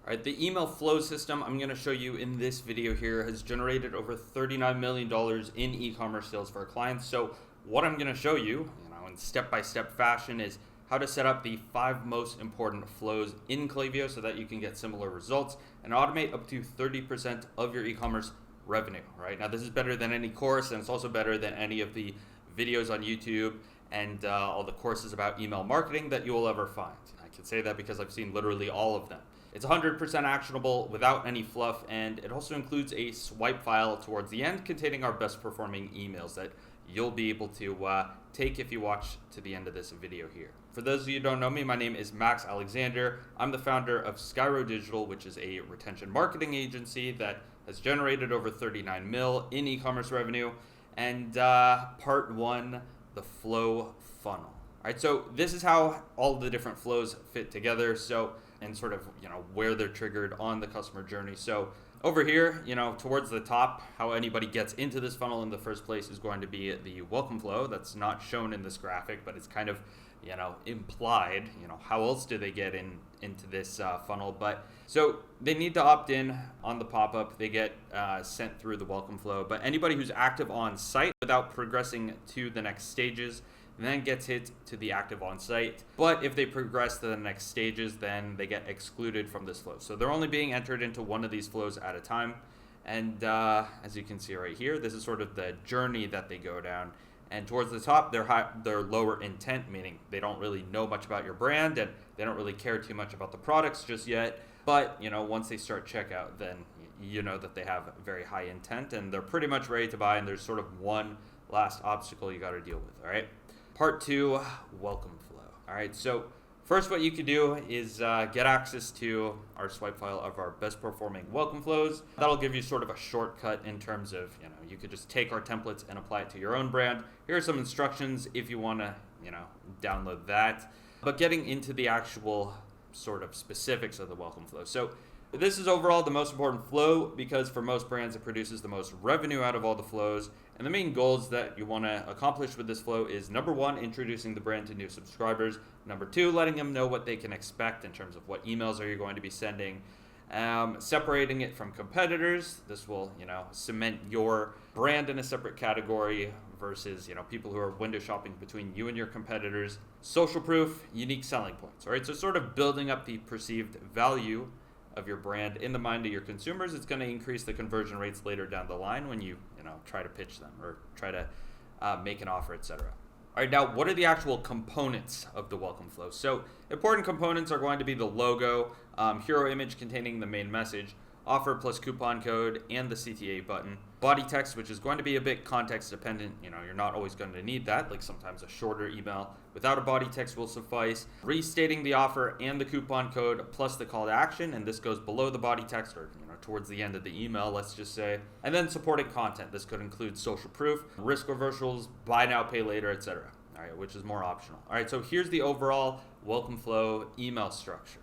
All right, the email flow system I'm going to show you in this video here has generated over $39 million in e-commerce sales for our clients. So what I'm going to show you, in step-by-step fashion is how to set up the 5 most important flows in Klaviyo so that you can get similar results and automate up to 30% of your e-commerce revenue, right? Now, this is better than any course, and it's also better than any of the videos on YouTube and all the courses about email marketing that you will ever find. I can say that because I've seen literally all of them. It's 100% actionable without any fluff, and it also includes a swipe file towards the end containing our best performing emails that you'll be able to take if you watch to the end of this video here. For those of you who don't know me, my name is Max Alexander. I'm the founder of Skyro Digital, which is a retention marketing agency that has generated over 39 mil in e-commerce revenue. And part 1, the flow funnel. All right, so this is how all the different flows fit together. So, and sort of, where they're triggered on the customer journey. So over here, towards the top, how anybody gets into this funnel in the first place is going to be the welcome flow. That's not shown in this graphic, but it's kind of, implied. How else do they get into this funnel? But so they need to opt in on the pop-up. They get sent through the welcome flow. But anybody who's active on site without progressing to the next stages then gets hit to the active on site. But if they progress to the next stages, then they get excluded from this flow. So they're only being entered into one of these flows at a time. And as you can see right here, this is sort of the journey that they go down. And towards the top, they're lower intent, meaning they don't really know much about your brand and they don't really care too much about the products just yet. But once they start checkout, then you know that they have very high intent and they're pretty much ready to buy. And there's sort of one last obstacle you got to deal with. All right. Part 2, welcome flow. All right, so first what you could do is get access to our swipe file of our best performing welcome flows. That'll give you sort of a shortcut in terms of, you could just take our templates and apply it to your own brand. Here are some instructions if you want to, download that. But getting into the actual sort of specifics of the welcome flow. So this is overall the most important flow because for most brands it produces the most revenue out of all the flows. And the main goals that you want to accomplish with this flow is number 1, introducing the brand to new subscribers. Number 2, letting them know what they can expect in terms of what emails are you going to be sending. Separating it from competitors. This will, cement your brand in a separate category versus, people who are window shopping between you and your competitors. Social proof, unique selling points. All right, so sort of building up the perceived value of your brand in the mind of your consumers. It's going to increase the conversion rates later down the line when you try to pitch them or try to make an offer, etc. All right, now what are the actual components of the welcome flow? So important components are going to be the logo, hero image containing the main message, offer plus coupon code, and the CTA button. Body text, which is going to be a bit context dependent. You're not always going to need that. Like sometimes a shorter email without a body text will suffice. Restating the offer and the coupon code plus the call to action, and this goes below the body text or towards the end of the email, let's just say. And then supporting content. This could include social proof, risk reversals, buy now, pay later, etc. All right, which is more optional. All right, so here's the overall welcome flow email structure.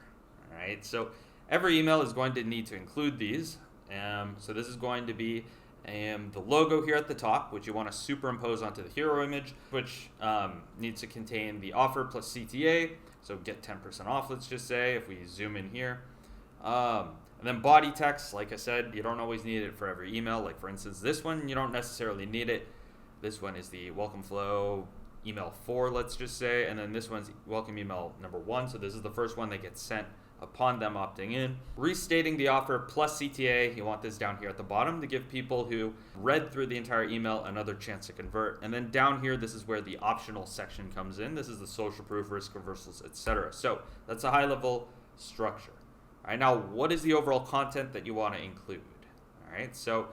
All right, so every email is going to need to include these. So this is going to be the logo here at the top, which you want to superimpose onto the hero image, which needs to contain the offer plus CTA. So get 10% off, let's just say, if we zoom in here. And then body text, like I said, you don't always need it for every email. Like for instance, this one, you don't necessarily need it. This one is the welcome flow email 4, let's just say. And then this one's welcome email number 1. So this is the first one that gets sent upon them opting in. Restating the offer plus CTA, you want this down here at the bottom to give people who read through the entire email another chance to convert. And then down here, this is where the optional section comes in. This is the social proof, risk reversals, etc. So that's a high level structure. All right, now what is the overall content that you want to include? All right, so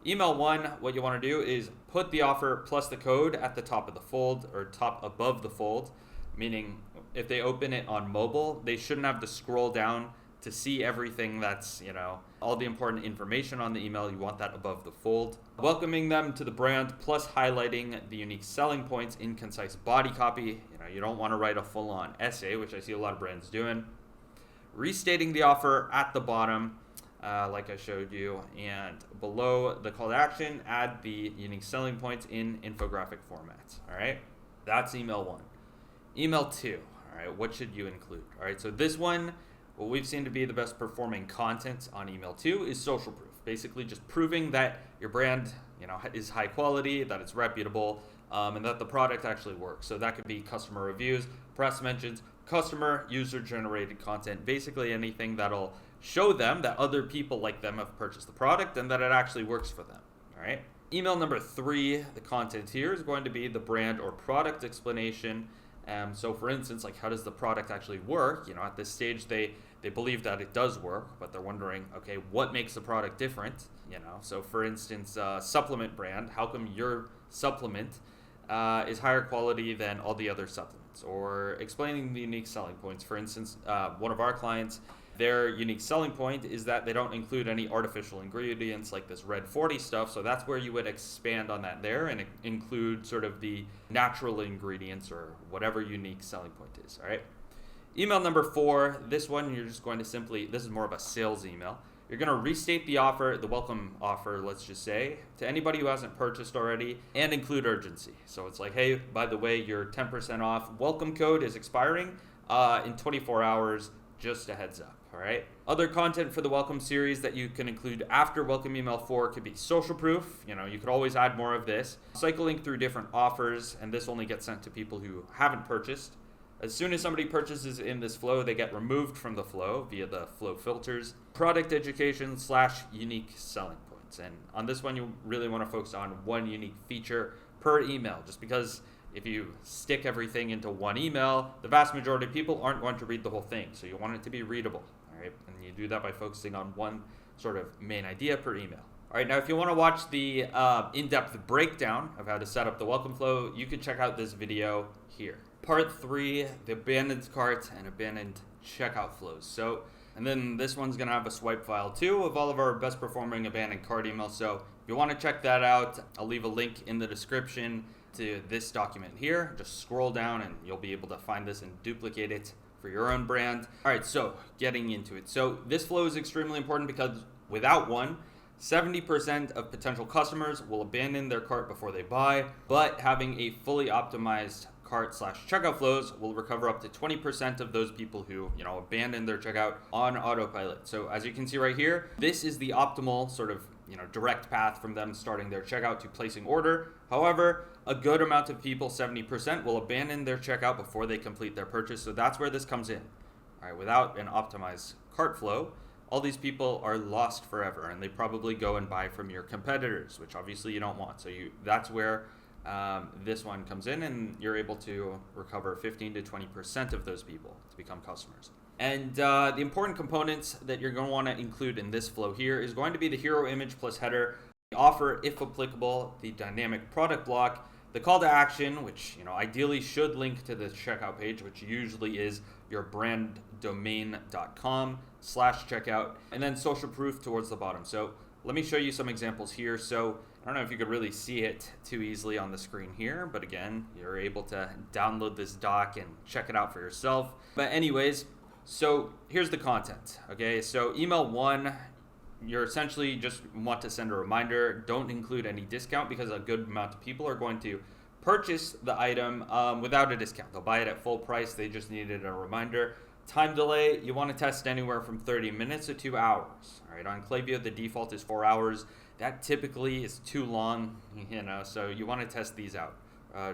email 1, what you want to do is put the offer plus the code at the top of the fold or top above the fold, meaning if they open it on mobile, they shouldn't have to scroll down to see everything that's, all the important information on the email. You want that above the fold. Welcoming them to the brand plus highlighting the unique selling points in concise body copy. You don't want to write a full-on essay, which I see a lot of brands doing. Restating the offer at the bottom, like I showed you, and below the call to action, add the unique selling points in infographic formats. All right, that's email 1. Email 2, all right, what should you include? All right, so this one what we've seen to be the best performing content on email 2 is social proof. Basically just proving that your brand, is high quality, that it's reputable, and that the product actually works. So that could be customer reviews, press mentions, customer user generated content, basically anything that'll show them that other people like them have purchased the product and that it actually works for them. All right. Email number 3, the content here is going to be the brand or product explanation. So for instance, like how does the product actually work? At this stage, they believe that it does work, but they're wondering, okay, what makes the product different? So for instance, supplement brand, how come your supplement is higher quality than all the other supplements? Or explaining the unique selling points. For instance, one of our clients, their unique selling point is that they don't include any artificial ingredients like this Red 40 stuff. So that's where you would expand on that there and include sort of the natural ingredients or whatever unique selling point is. All right. Email number 4, this one you're just going to this is more of a sales email. You're going to restate the offer, the welcome offer, let's just say, to anybody who hasn't purchased already and include urgency. So it's like, hey, by the way, your 10% off welcome code is expiring in 24 hours, just a heads up. All right. Other content for the welcome series that you can include after welcome email 4 could be social proof. You could always add more of this. Cycling through different offers, and this only gets sent to people who haven't purchased. As soon as somebody purchases in this flow, they get removed from the flow via the flow filters. Product education / unique selling points. And on this one, you really want to focus on one unique feature per email, just because if you stick everything into one email, the vast majority of people aren't going to read the whole thing. So you want it to be readable, all right? And you do that by focusing on one sort of main idea per email. All right, now if you want to watch the in-depth breakdown of how to set up the welcome flow, you can check out this video here. Part 3, the abandoned cart and abandoned checkout flows. And then this one's going to have a swipe file too of all of our best performing abandoned cart emails. So if you want to check that out, I'll leave a link in the description to this document here. Just scroll down and you'll be able to find this and duplicate it for your own brand. All right, so getting into it. So this flow is extremely important because without one, 70% of potential customers will abandon their cart before they buy, but having a fully optimized cart / checkout flows will recover up to 20% of those people who, abandon their checkout on autopilot. So as you can see right here, this is the optimal sort of, direct path from them starting their checkout to placing order. However, a good amount of people, 70%, will abandon their checkout before they complete their purchase. So that's where this comes in. All right, without an optimized cart flow, all these people are lost forever, and they probably go and buy from your competitors, which obviously you don't want. So that's where this one comes in, and you're able to recover 15 to 20% of those people to become customers. And the important components that you're going to want to include in this flow here is going to be the hero image plus header, the offer if applicable, the dynamic product block, the call to action, which ideally should link to the checkout page, which usually is your branddomain.com /checkout, and then social proof towards the bottom. So let me show you some examples here. So I don't know if you could really see it too easily on the screen here, but again, you're able to download this doc and check it out for yourself. But anyways, so here's the content, okay? So email 1, you're essentially just want to send a reminder. Don't include any discount because a good amount of people are going to purchase the item without a discount. They'll buy it at full price. They just needed a reminder. Time delay, you want to test anywhere from 30 minutes to 2 hours. All right, on Klaviyo, the default is 4 hours. That typically is too long, so you want to test these out,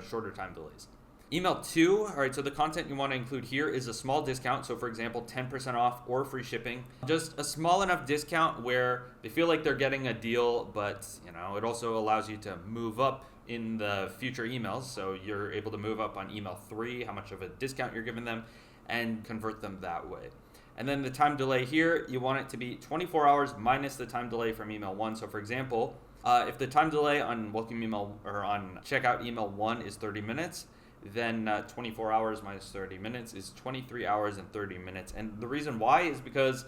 shorter time delays. Email 2, all right, so the content you want to include here is a small discount. So for example, 10% off or free shipping. Just a small enough discount where they feel like they're getting a deal, but it also allows you to move up in the future emails. So you're able to move up on email 3, how much of a discount you're giving them, and convert them that way. And then the time delay here, you want it to be 24 hours minus the time delay from email 1. So for example, if the time delay on welcome email or on checkout email 1 is 30 minutes, then 24 hours minus 30 minutes is 23 hours and 30 minutes. And the reason why is because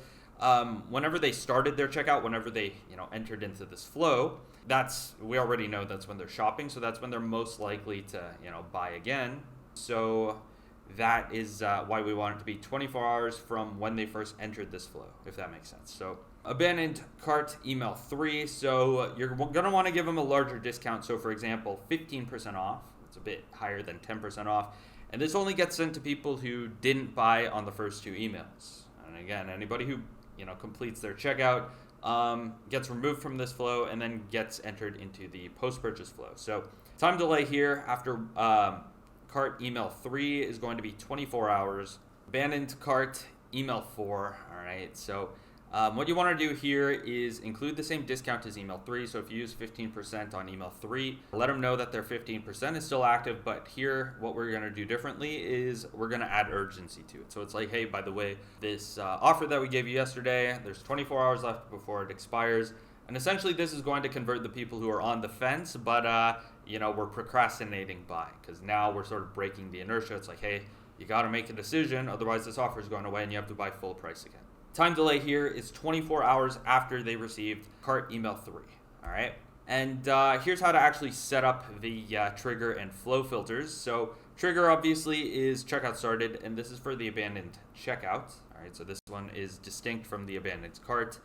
whenever they started their checkout, whenever they entered into this flow, we already know that's when they're shopping. So that's when they're most likely to buy again. So that is why we want it to be 24 hours from when they first entered this flow, if that makes sense. So abandoned cart email 3. So you're going to want to give them a larger discount. So for example, 15% off. It's a bit higher than 10% off. And this only gets sent to people who didn't buy on the first 2 emails. And again, anybody who completes their checkout gets removed from this flow and then gets entered into the post-purchase flow. So time delay here after cart email 3 is going to be 24 hours. Abandoned cart email 4. All right, so what you want to do here is include the same discount as email 3. So if you use 15% on email 3, let them know that their 15% is still active. But here, what we're going to do differently is we're going to add urgency to it. So it's like, hey, by the way, this offer that we gave you yesterday, there's 24 hours left before it expires. And essentially, this is going to convert the people who are on the fence, but we're procrastinating buying, because now we're sort of breaking the inertia. It's like, hey, you got to make a decision, otherwise this offer is going away and you have to buy full price again. Time delay here is 24 hours after they received cart email 3. All right. And here's how to actually set up the trigger and flow filters. So trigger obviously is checkout started, and this is for the abandoned checkout. All right. So this one is distinct from the abandoned cart.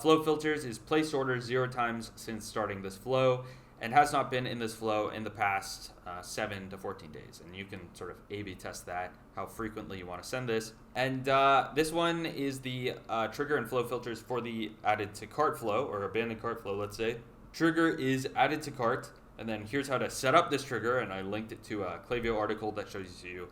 Flow filters is placed order 0 times since starting this flow and has not been in this flow in the past 7 to 14 days. And you can sort of A/B test that, how frequently you want to send this. And this one is the trigger and flow filters for the added to cart flow, or abandoned cart flow, let's say. Trigger is added to cart, and then here's how to set up this trigger, and I linked it to a Klaviyo article that shows you,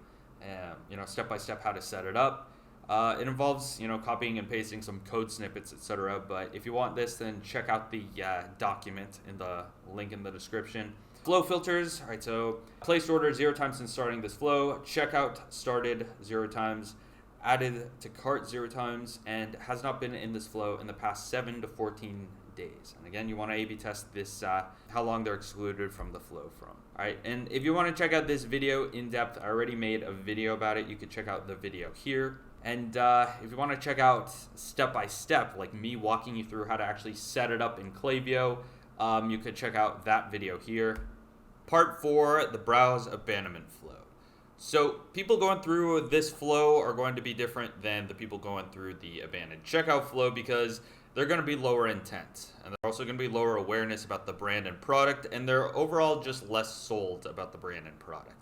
step-by-step how to set it up. It involves, copying and pasting some code snippets, etc. But if you want this, then check out the document in the link in the description. Flow filters, all right, so placed order 0 times since starting this flow, checkout started 0 times, added to cart 0 times, and has not been in this flow in the past 7 to 14 days. And again, you want to A/B test this, how long they're excluded from the flow from. All right, and if you want to check out this video in depth, I already made a video about it. You could check out the video here. And if you want to check out step-by-step, like me walking you through how to actually set it up in Klaviyo, you could check out that video here. Part 4, the browse abandonment flow. So people going through this flow are going to be different than the people going through the abandoned checkout flow, because they're going to be lower intent, and they're also going to be lower awareness about the brand and product, and they're overall just less sold about the brand and product.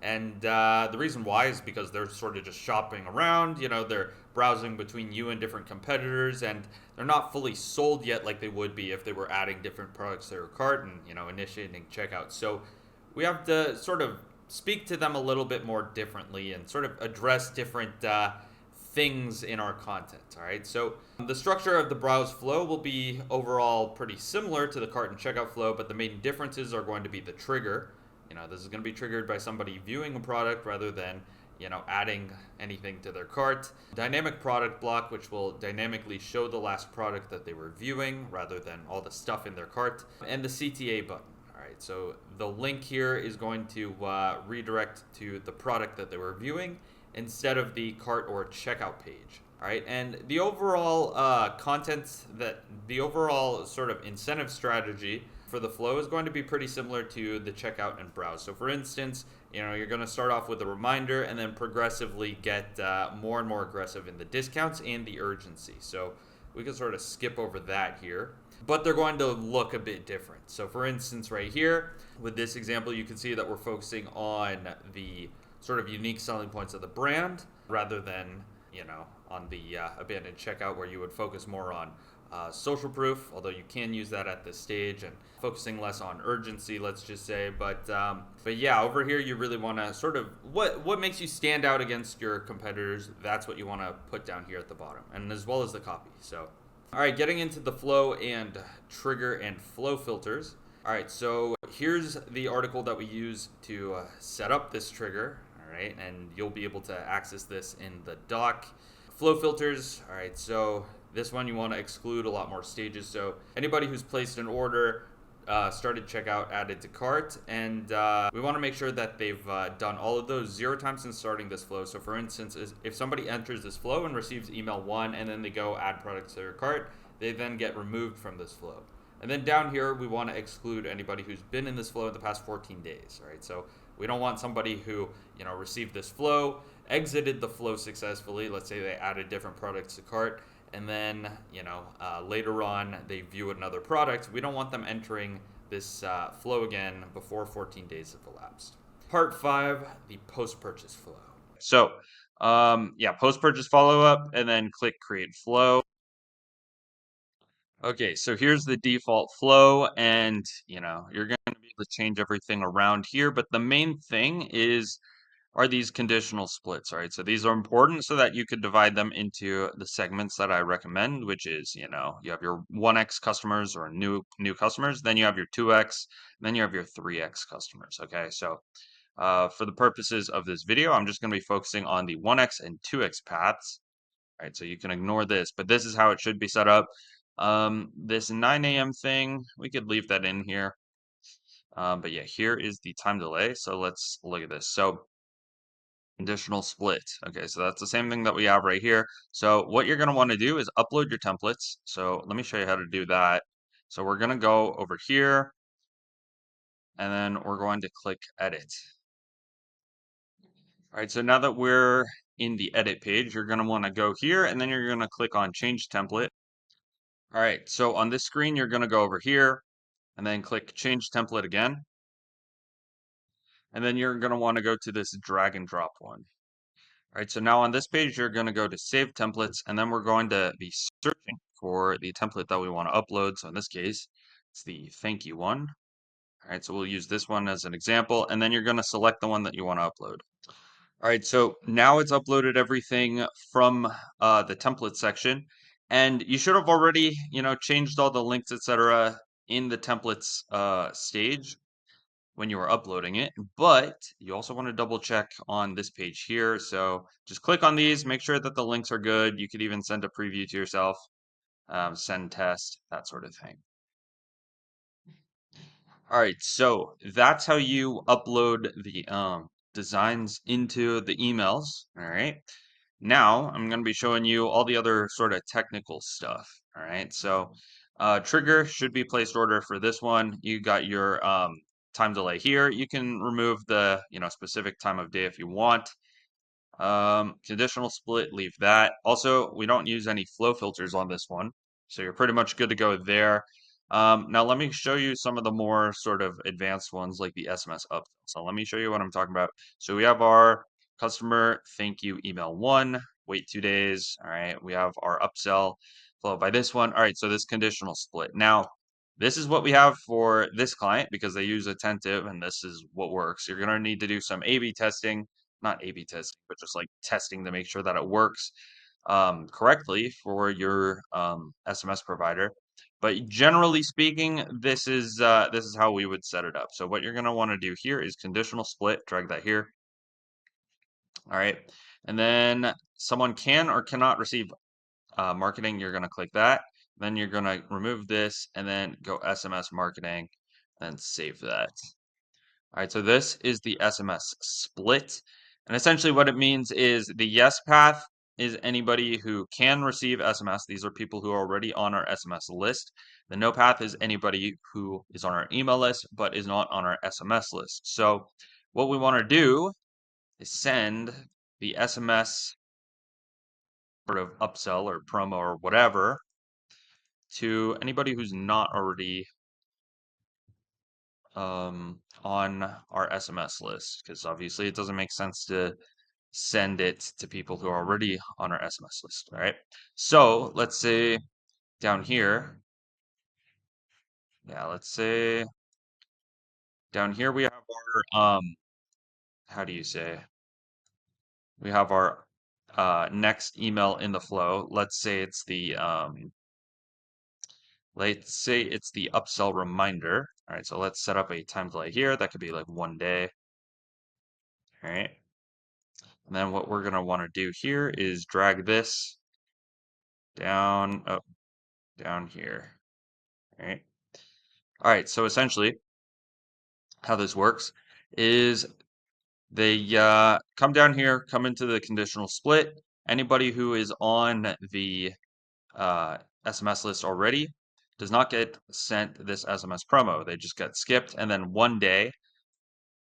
And the reason why is because they're sort of just shopping around, they're browsing between you and different competitors, and they're not fully sold yet like they would be if they were adding different products to their cart and, initiating checkout. So we have to sort of speak to them a little bit more differently and sort of address different things in our content, all right? So the structure of the browse flow will be overall pretty similar to the cart and checkout flow, but the main differences are going to be the trigger. This is going to be triggered by somebody viewing a product rather than, adding anything to their cart. Dynamic product block, which will dynamically show the last product that they were viewing rather than all the stuff in their cart. And the CTA button. All right, so the link here is going to redirect to the product that they were viewing instead of the cart or checkout page. All right, and the overall the overall sort of incentive strategy for the flow is going to be pretty similar to the checkout and browse. So for instance, you're going to start off with a reminder and then progressively get more and more aggressive in the discounts and the urgency. So we can sort of skip over that here, but they're going to look a bit different. So for instance, right here with this example, you can see that we're focusing on the sort of unique selling points of the brand rather than, on the abandoned checkout, where you would focus more on social proof, although you can use that at this stage, and focusing less on urgency, let's just say. But yeah, over here you really want to sort of what makes you stand out against your competitors. That's what you want to put down here at the bottom, and as well as the copy. So, all right, getting into the flow and trigger and flow filters. All right, so here's the article that we use to set up this trigger. All right, and you'll be able to access this in the doc. Flow filters. All right, so this one you want to exclude a lot more stages. So anybody who's placed an order, started checkout, added to cart, and we want to make sure that they've done all of those 0 times since starting this flow. So for instance, if somebody enters this flow and receives email 1 and then they go add products to their cart, they then get removed from this flow. And then down here, we want to exclude anybody who's been in this flow in the past 14 days, right? So we don't want somebody who, received this flow, exited the flow successfully. Let's say they added different products to cart, and then, later on they view another product. We don't want them entering this flow again before 14 days have elapsed. Part 5, the post-purchase flow. So Yeah, post-purchase follow-up, and then click create flow. Okay, so here's the default flow, and you're going to be able to change everything around here, but the main thing are these conditional splits, all right? So these are important so that you could divide them into the segments that I recommend, which is, you have your 1x customers or new customers, then you have your 2x, then you have your 3x customers, okay? So for the purposes of this video, I'm just going to be focusing on the 1x and 2x paths. All right, so you can ignore this, but this is how it should be set up. This 9 a.m. thing, we could leave that in here. But yeah, here is the time delay. So let's look at this. So conditional split. Okay, so that's the same thing that we have right here. So what you're going to want to do is upload your templates. So let me show you how to do that. So we're going to go over here, and then we're going to click edit. All right, so now that we're in the edit page, you're going to want to go here, and then you're going to click on change template. All right, so on this screen, you're going to go over here and then click change template again. And then you're going to want to go to this drag and drop one. All right, so now on this page, you're going to go to save templates, and then we're going to be searching for the template that we want to upload. So in this case, it's the thank you one. All right, so we'll use this one as an example, and then you're going to select the one that you want to upload. All right, so now it's uploaded everything from the template section, and you should have already, changed all the links, etc., in the templates stage when you were uploading it. But you also want to double check on this page here. So just click on these, make sure that the links are good. You could even send a preview to yourself, send test, that sort of thing. All right, so that's how you upload the designs into the emails. All right. Now I'm going to be showing you all the other sort of technical stuff. All right. So trigger should be placed order for this one. You got your time delay here. You can remove the specific time of day if you want. Conditional split, leave that. Also, we don't use any flow filters on this one, so you're pretty much good to go there. Now let me show you some of the more sort of advanced ones like the SMS upsell. So let me show you what I'm talking about. So we have our customer thank you email 1, wait 2 days. All right, we have our upsell followed by this one. All right, so this conditional split. Now, this is what we have for this client because they use attentive and this is what works. You're going to need to do some A/B testing, not A/B testing, but just like testing to make sure that it works correctly for your SMS provider. But generally speaking, this is how we would set it up. So what you're going to want to do here is conditional split. Drag that here. All right, and then someone can or cannot receive marketing. You're going to click that. Then you're going to remove this and then go SMS marketing and save that. All right, so this is the SMS split. And essentially what it means is the yes path is anybody who can receive SMS. These are people who are already on our SMS list. The no path is anybody who is on our email list but is not on our SMS list. So what we want to do is send the SMS sort of upsell or promo or whatever to anybody who's not already on our SMS list, because obviously it doesn't make sense to send it to people who are already on our SMS list, all right? So let's say down here, yeah, let's say down here we have our, how do you say? We have our next email in the flow. Let's say it's the upsell reminder. All right, so let's set up a time delay here. That could be like 1 day. All right. And then what we're going to want to do here is drag this down, down here. All right. All right. So essentially, how this works is they come down here, come into the conditional split. Anybody who is on the SMS list already does not get sent this SMS promo. They just get skipped, and then 1 day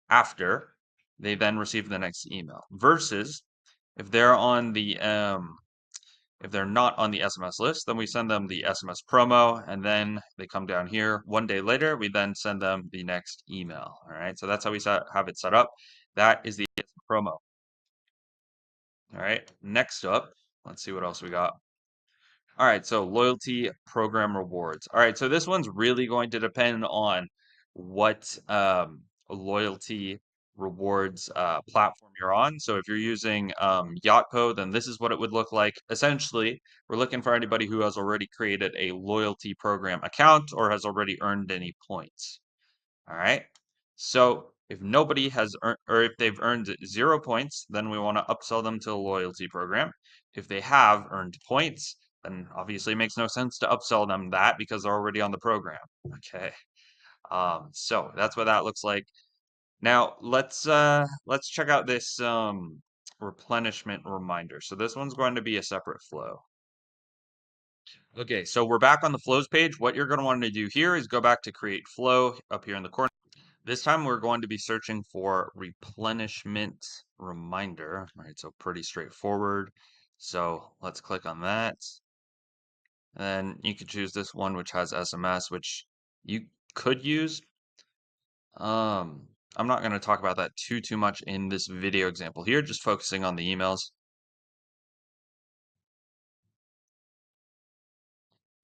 after, they then receive the next email. Versus if they're on the if they're not on the SMS list, then we send them the SMS promo, and then they come down here 1 day later. We then send them the next email. All right, so that's how we have it set up. That is the promo. All right, next up, let's see what else we got. All right, so loyalty program rewards. All right, so this one's really going to depend on what loyalty rewards platform you're on. So if you're using Yotpo, then this is what it would look like. Essentially, we're looking for anybody who has already created a loyalty program account or has already earned any points. All right. So if nobody has earned, or if they've earned 0 points, then we want to upsell them to a loyalty program. If they have earned points, then obviously it makes no sense to upsell them that because they're already on the program. Okay. So that's what that looks like. Now let's check out this replenishment reminder. So this one's going to be a separate flow. Okay, so we're back on the flows page. What you're going to want to do here is go back to create flow up here in the corner. This time we're going to be searching for replenishment reminder. All right, so pretty straightforward. So let's click on that. And you could choose this one, which has SMS, which you could use. I'm not going to talk about that too much in this video example here, just focusing on the emails.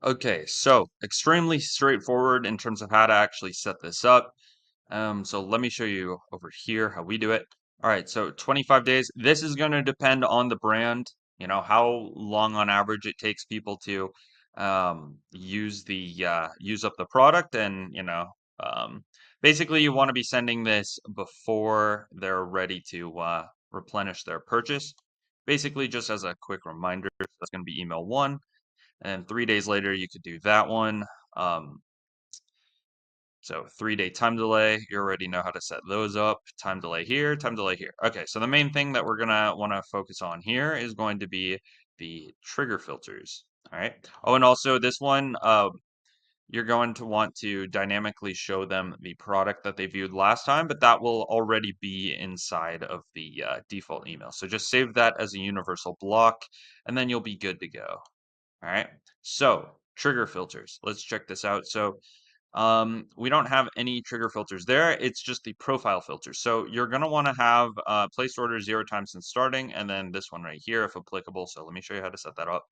Okay, so extremely straightforward in terms of how to actually set this up. So let me show you over here how we do it. All right, so 25 days. This is going to depend on the brand, how long on average it takes people to use up the product, and basically you want to be sending this before they're ready to replenish their purchase. Basically, just as a quick reminder, that's going to be email one, and 3 days later you could do that one. So 3-day time delay, you already know how to set those up. Time delay here, time delay here. Okay, so the main thing that we're gonna want to focus on here is going to be the trigger filters. All right. Oh, and also this one, you're going to want to dynamically show them the product that they viewed last time, but that will already be inside of the default email. So just save that as a universal block, and then you'll be good to go. All right. So trigger filters. Let's check this out. So we don't have any trigger filters there. It's just the profile filters. So you're going to want to have placed order 0 times since starting, and then this one right here, if applicable. So let me show you how to set that up.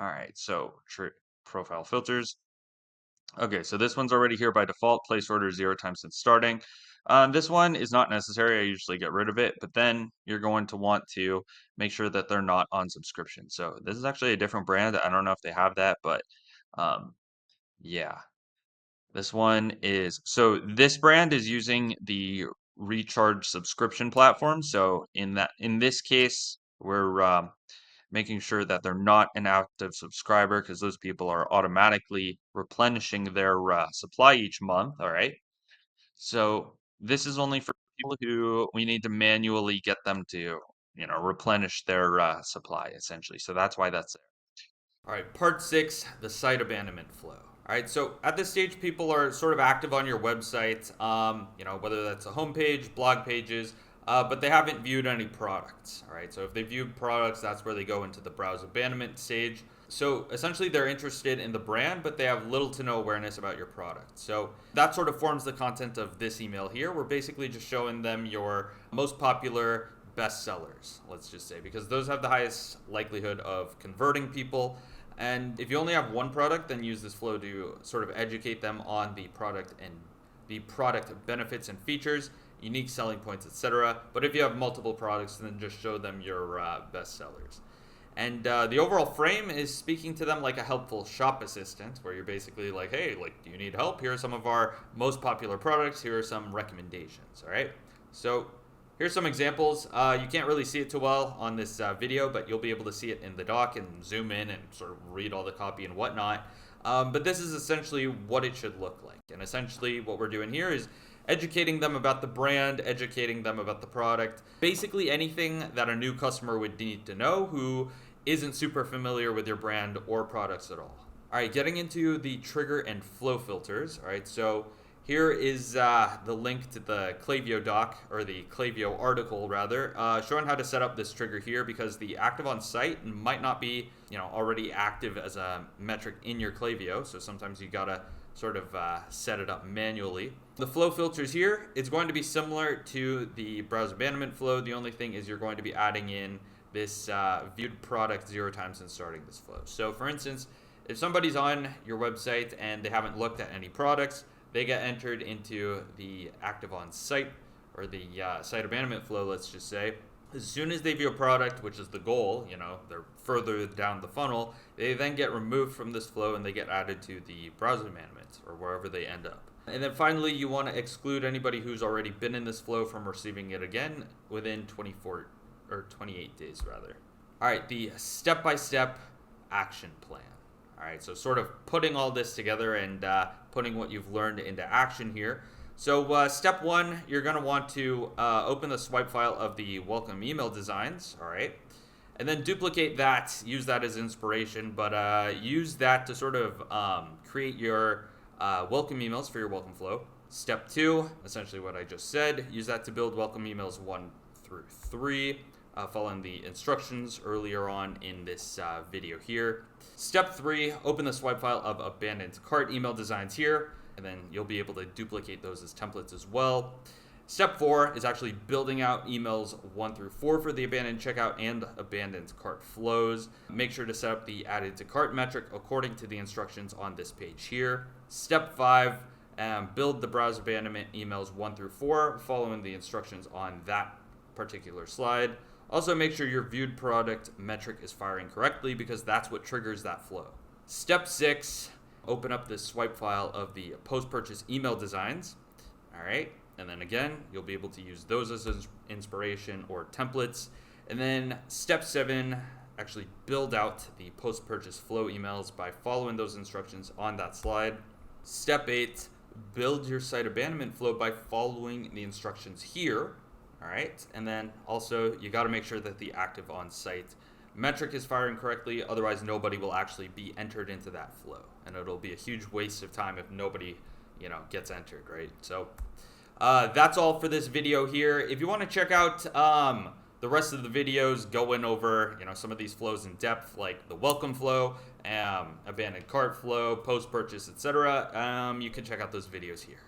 All right, so profile filters. Okay, so this one's already here by default. Place order 0 times since starting. This one is not necessary. I usually get rid of it, but then you're going to want to make sure that they're not on subscription. So this is actually a different brand. I don't know if they have that, but yeah. This one is, so this brand is using the recharge subscription platform. So in this case, we're making sure that they're not an active subscriber because those people are automatically replenishing their supply each month. All right. So this is only for people who we need to manually get them to, replenish their supply essentially. So that's why that's there. All right, part 6, the site abandonment flow. All right, so at this stage, people are sort of active on your website, whether that's a homepage, blog pages, but they haven't viewed any products. All right, so if they viewed products, that's where they go into the browse abandonment stage. So essentially, they're interested in the brand, but they have little to no awareness about your product. So that sort of forms the content of this email here. We're basically just showing them your most popular best sellers, let's just say, because those have the highest likelihood of converting people. And if you only have one product, then use this flow to sort of educate them on the product and the product benefits and features, unique selling points, etc. But if you have multiple products, then just show them your best sellers. And the overall frame is speaking to them like a helpful shop assistant, where you're basically like, hey, do you need help? Here are some of our most popular products. Here are some recommendations. All right. So here's some examples. You can't really see it too well on this video, but you'll be able to see it in the doc and zoom in and sort of read all the copy and whatnot. But this is essentially what it should look like. And essentially what we're doing here is educating them about the brand, educating them about the product, basically anything that a new customer would need to know who isn't super familiar with your brand or products at all. All right, getting into the trigger and flow filters. All right, so here is the link to the Klaviyo doc, or the Klaviyo article rather, showing how to set up this trigger here, because the active on site might not be already active as a metric in your Klaviyo, so sometimes you gotta sort of set it up manually. The flow filters here, it's going to be similar to the browse abandonment flow. The only thing is you're going to be adding in this viewed product 0 times since starting this flow. So for instance, if somebody's on your website and they haven't looked at any products, they get entered into the active on site or the site abandonment flow, let's just say. As soon as they view a product, which is the goal, they're further down the funnel, they then get removed from this flow and they get added to the browser abandonment or wherever they end up. And then finally, you want to exclude anybody who's already been in this flow from receiving it again within 28 days rather. All right, the step-by-step action plan. All right, so sort of putting all this together and putting what you've learned into action here. So step 1, you're going to want to open the swipe file of the welcome email designs, all right? And then duplicate that, use that as inspiration, but use that to sort of create your welcome emails for your welcome flow. Step 2, essentially what I just said, use that to build welcome emails 1 through 3, following the instructions earlier on in this video here. Step 3, open the swipe file of abandoned cart email designs here, and then you'll be able to duplicate those as templates as well. Step 4 is actually building out emails 1 through 4 for the abandoned checkout and abandoned cart flows. Make sure to set up the added to cart metric according to the instructions on this page here. Step 5, build the browse abandonment emails 1 through 4 following the instructions on that particular slide. Also make sure your viewed product metric is firing correctly because that's what triggers that flow. Step 6, open up this swipe file of the post-purchase email designs. All right, and then again, you'll be able to use those as inspiration or templates. And then step 7, actually build out the post-purchase flow emails by following those instructions on that slide. Step 8, build your site abandonment flow by following the instructions here. All right, and then also you got to make sure that the active on-site metric is firing correctly, otherwise nobody will actually be entered into that flow, and it'll be a huge waste of time if nobody, gets entered, right? So that's all for this video here. If you want to check out the rest of the videos going over, some of these flows in depth, like the welcome flow, abandoned cart flow, post-purchase, etc., you can check out those videos here.